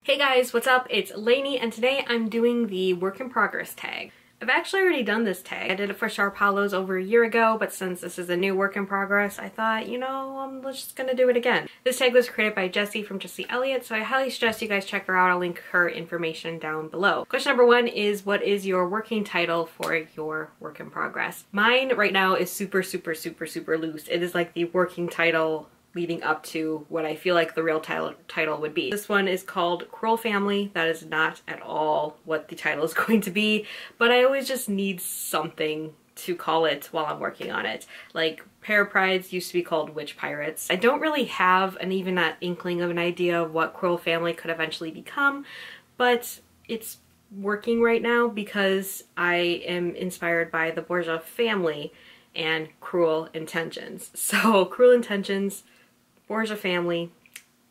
Hey guys, what's up? It's Lainey and today I'm doing the work in progress tag. I've actually already done this tag. I did it for Sharp Hollows over a year ago, but since this is a new work in progress, I thought, you know, I'm just gonna do it again. This tag was created by Jessi from Jessi Elliott, so I highly suggest you guys check her out. I'll link her information down below. Question number one is, what is your working title for your work in progress? Mine right now is super loose. It is like the working title leading up to what I feel like the real title would be. This one is called Cruel Family. That is not at all what the title is going to be, but I always just need something to call it while I'm working on it. Like Pair of Prides used to be called Witch Pirates. I don't really have even that inkling of an idea of what Cruel Family could eventually become, but it's working right now because I am inspired by the Borgia family and Cruel Intentions. So Cruel Intentions, Borgia family,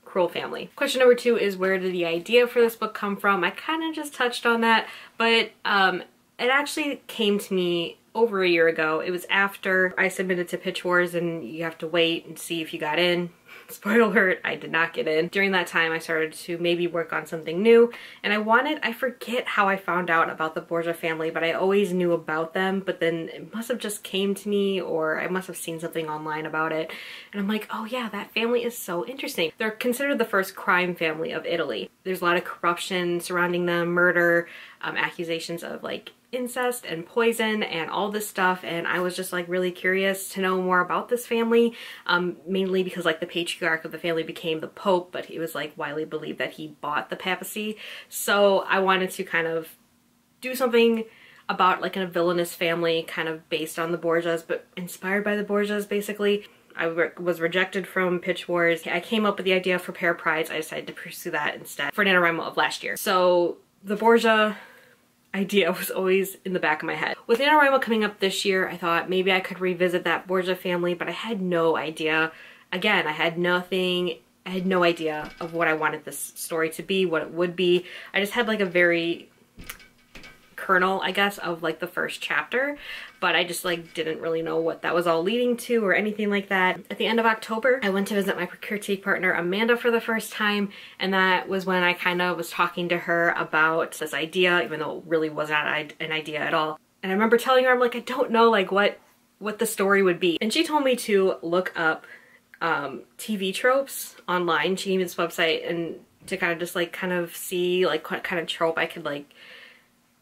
Cruel Family. Question number two is, where did the idea for this book come from? I kind of just touched on that, but it actually came to me over a year ago. It was after I submitted to Pitch Wars and you have to wait and see if you got in. Spoiler alert, I did not get in. During that time I started to maybe work on something new, and I forget how I found out about the Borgia family, but I always knew about them, but then it must have just came to me, or I must have seen something online about it, and I'm like, oh yeah, that family is so interesting. They're considered the first crime family of Italy. There's a lot of corruption surrounding them, murder, accusations of like incest and poison and all this stuff, and I was just like really curious to know more about this family, mainly because like the patriarch of the family became the Pope, but he was like widely believed that he bought the papacy. So I wanted to kind of do something about like a villainous family kind of based on the Borgias, but inspired by the Borgias basically. I was rejected from Pitch Wars. I came up with the idea for Pair of Prides. I decided to pursue that instead for NaNoWriMo of last year. So the Borgia idea was always in the back of my head. With NaNoWriMo coming up this year, I thought maybe I could revisit that Borgia family, but I had no idea. Again, I had no idea of what I wanted this story to be, what it would be. I just had like a very kernel, I guess, of like the first chapter, but I just like didn't really know what that was all leading to or anything like that. At the end of October, I went to visit my critique partner Amanda for the first time, and that was when I kind of was talking to her about this idea, even though it really was not an idea at all. And I remember telling her, I'm like, I don't know like what the story would be. And she told me to look up TV tropes online. She gave me this website and to kind of just like kind of see like what kind of trope I could like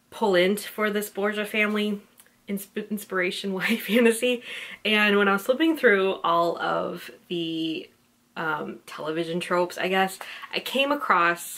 pull in for this Borgia family inspiration YA fantasy. And when I was flipping through all of the television tropes, I guess, I came across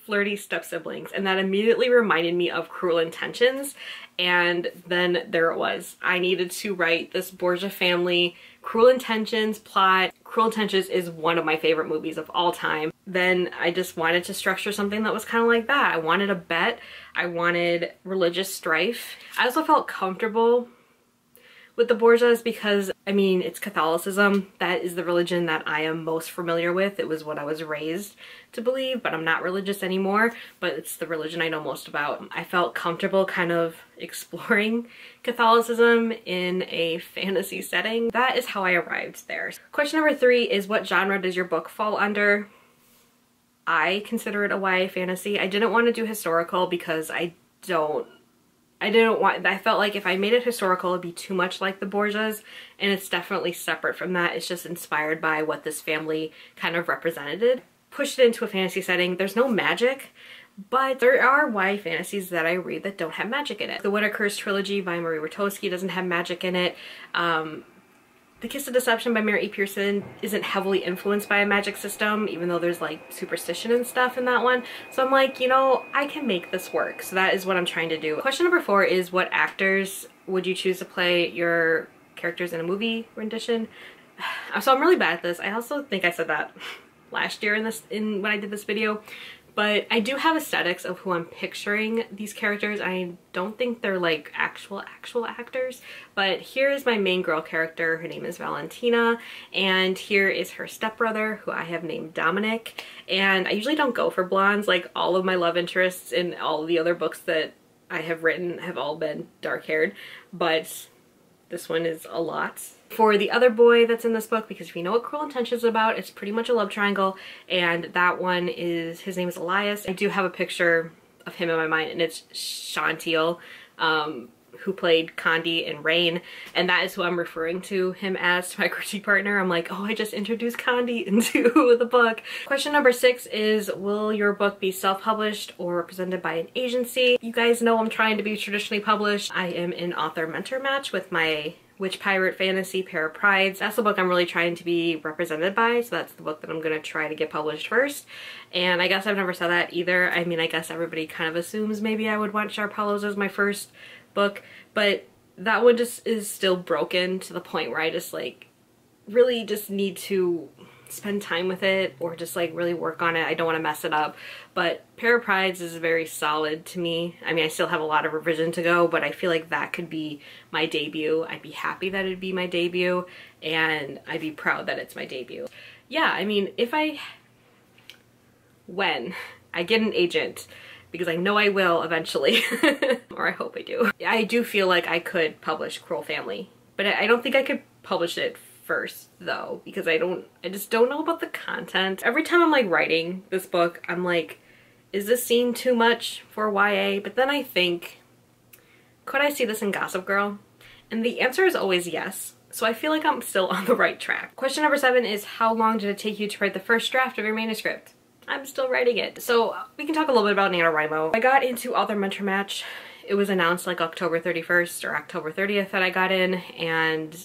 flirty step-siblings, and that immediately reminded me of Cruel Intentions. And then there it was. I needed to write this Borgia family Cruel Intentions plot. Cruel Intentions is one of my favorite movies of all time. Then I just wanted to structure something that was kind of like that. I wanted a bet. I wanted religious strife. I also felt comfortable with the Borgias because, I mean, it's Catholicism. That is the religion that I am most familiar with. It was what I was raised to believe, but I'm not religious anymore, but it's the religion I know most about. I felt comfortable kind of exploring Catholicism in a fantasy setting. That is how I arrived there. Question number three is, what genre does your book fall under? I consider it a YA fantasy. I didn't want to do historical because I felt like if I made it historical, it'd be too much like the Borgias, and it's definitely separate from that. It's just inspired by what this family kind of represented. Pushed it into a fantasy setting. There's no magic, but there are YA fantasies that I read that don't have magic in it. The Winter Curse trilogy by Marie Rutowski doesn't have magic in it. The Kiss of Deception by Mary E. Pearson isn't heavily influenced by a magic system, even though there's like superstition and stuff in that one. So I'm like, you know, I can make this work. So that is what I'm trying to do. Question number four is, what actors would you choose to play your characters in a movie rendition? So I'm really bad at this. I also think I said that last year when I did this video. But I do have aesthetics of who I'm picturing these characters. I don't think they're like actual actors, but here's my main girl character. Her name is Valentina, and here is her stepbrother, who I have named Dominic. And I usually don't go for blondes. Like all of my love interests in all of the other books that I have written have all been dark haired, but this one is a lot for the other boy that's in this book, because if you know what Cruel Intentions is about, it's pretty much a love triangle, and that one is, his name is Elias. I do have a picture of him in my mind, and it's Shantiel, who played Condi in Rain, and that is who I'm referring to him as to my critique partner. I'm like, oh, I just introduced Condi into the book. Question number 6 is, will your book be self-published or represented by an agency? You guys know I'm trying to be traditionally published. I am in author mentor match with my Witch Pirate Fantasy Pair of Prides. That's the book I'm really trying to be represented by, so that's the book that I'm gonna try to get published first. And I guess I've never said that either. I mean, I guess everybody kind of assumes maybe I would want Sharp Hollows as my first book, but that one just is still broken to the point where I just like really just need to spend time with it or just like really work on it. I don't want to mess it up, but Pair of Prides is very solid to me. I mean, I still have a lot of revision to go, but I feel like that could be my debut. I'd be happy that it'd be my debut, and I'd be proud that it's my debut. Yeah, I mean, when I get an agent, because I know I will eventually, or I hope I do. I do feel like I could publish Cruel Family, but I don't think I could publish it first though, because I just don't know about the content. Every time I'm like writing this book, I'm like, is this scene too much for YA? But then I think, could I see this in Gossip Girl? And the answer is always yes. So I feel like I'm still on the right track. Question number 7 is, how long did it take you to write the first draft of your manuscript? I'm still writing it. So we can talk a little bit about NaNoWriMo. I got into Author Mentor Match. It was announced like October 31st or October 30th that I got in, and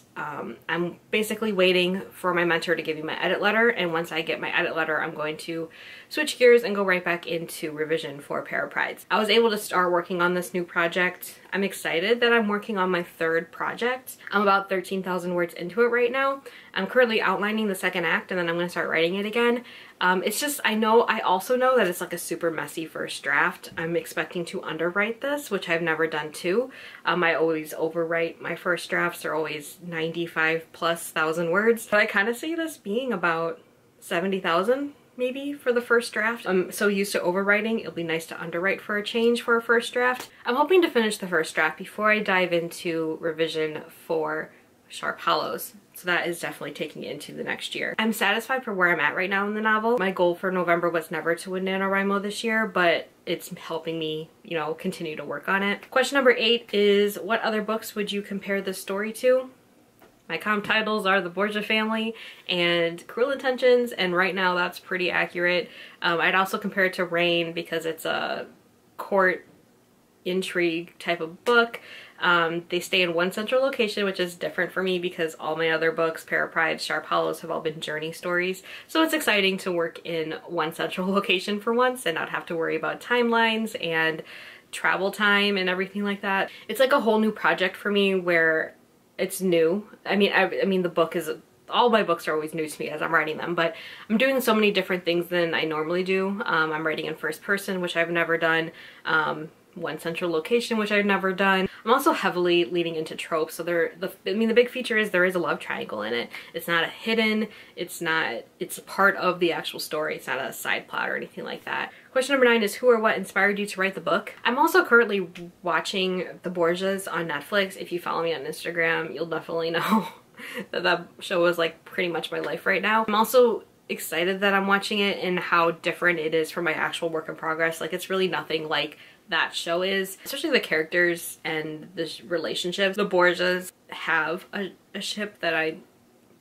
I'm basically waiting for my mentor to give me my edit letter, and once I get my edit letter, I'm going to switch gears and go right back into revision for Pair of Prides. I was able to start working on this new project. I'm excited that I'm working on my 3rd project. I'm about 13,000 words into it right now. I'm currently outlining the 2nd act, and then I'm going to start writing it again. It's just, I also know that it's like a super messy first draft. I'm expecting to underwrite this, which I've never done too. I always overwrite my first drafts. They're always 95,000+ words. But I kind of see this being about 70,000 maybe for the first draft. I'm so used to overwriting, it'll be nice to underwrite for a change for a first draft. I'm hoping to finish the first draft before I dive into revision for Sharp Hollows. So that is definitely taking it into the next year. I'm satisfied for where I'm at right now in the novel. My goal for November was never to win NaNoWriMo this year, but it's helping me, you know, continue to work on it. Question number 8 is, what other books would you compare this story to? My comp titles are The Borgia Family and Cruel Intentions, and right now that's pretty accurate. I'd also compare it to Rain because it's a court intrigue type of book. They stay in one central location, which is different for me because all my other books, Pair of Prides, Sharp Hollows, have all been journey stories. So it's exciting to work in one central location for once and not have to worry about timelines and travel time and everything like that. It's like a whole new project for me where it's new. I mean, the book is, all my books are always new to me as I'm writing them, but I'm doing so many different things than I normally do. I'm writing in first person, which I've never done. One central location, which I've never done. I'm also heavily leaning into tropes, so the big feature is there is a love triangle in it. It's not a hidden, it's a part of the actual story. It's not a side plot or anything like that. Question number 9 is, who or what inspired you to write the book? I'm also currently watching The Borgias on Netflix. If you follow me on Instagram, you'll definitely know that show is like pretty much my life right now. I'm also excited that I'm watching it and how different it is from my actual work in progress. Like, it's really nothing like that show is, especially the characters and the relationships. The Borgias have a ship that I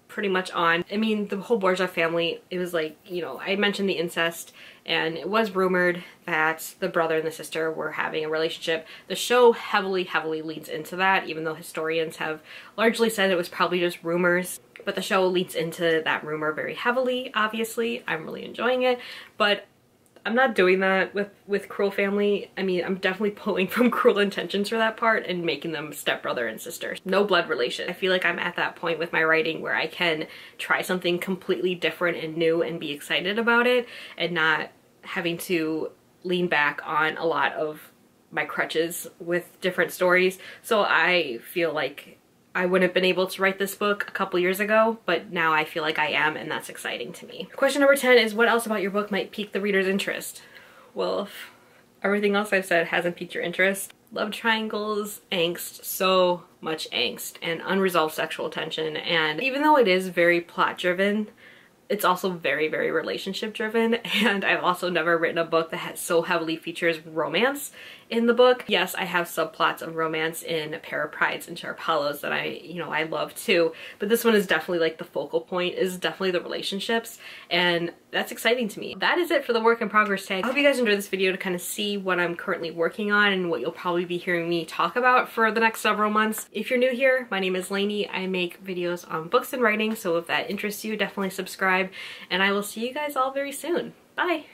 pretty much on. I mean, the whole Borgia family, it was like, you know, I mentioned the incest, and it was rumored that the brother and the sister were having a relationship. The show heavily leads into that, even though historians have largely said it was probably just rumors. But the show leads into that rumor very heavily, obviously. I'm really enjoying it, but I'm not doing that with Cruel Family. I mean, I'm definitely pulling from Cruel Intentions for that part and making them stepbrother and sister. No blood relation. I feel like I'm at that point with my writing where I can try something completely different and new and be excited about it, and not having to lean back on a lot of my crutches with different stories. So I feel like I wouldn't have been able to write this book a couple years ago, but now I feel like I am, and that's exciting to me. Question number 10 is, what else about your book might pique the reader's interest? Well, if everything else I've said hasn't piqued your interest, love triangles, angst, so much angst, and unresolved sexual tension. And even though it is very plot driven, it's also very, very relationship driven, and I've also never written a book that so heavily features romance in the book. Yes, I have subplots of romance in A Pair of Prides and Sharp Hollows that I love too, but this one is definitely like the focal point, is definitely the relationships, and that's exciting to me. That is it for the work in progress tag. I hope you guys enjoyed this video to kind of see what I'm currently working on and what you'll probably be hearing me talk about for the next several months. If you're new here, my name is Lainey. I make videos on books and writing, so if that interests you, definitely subscribe, and I will see you guys all very soon. Bye!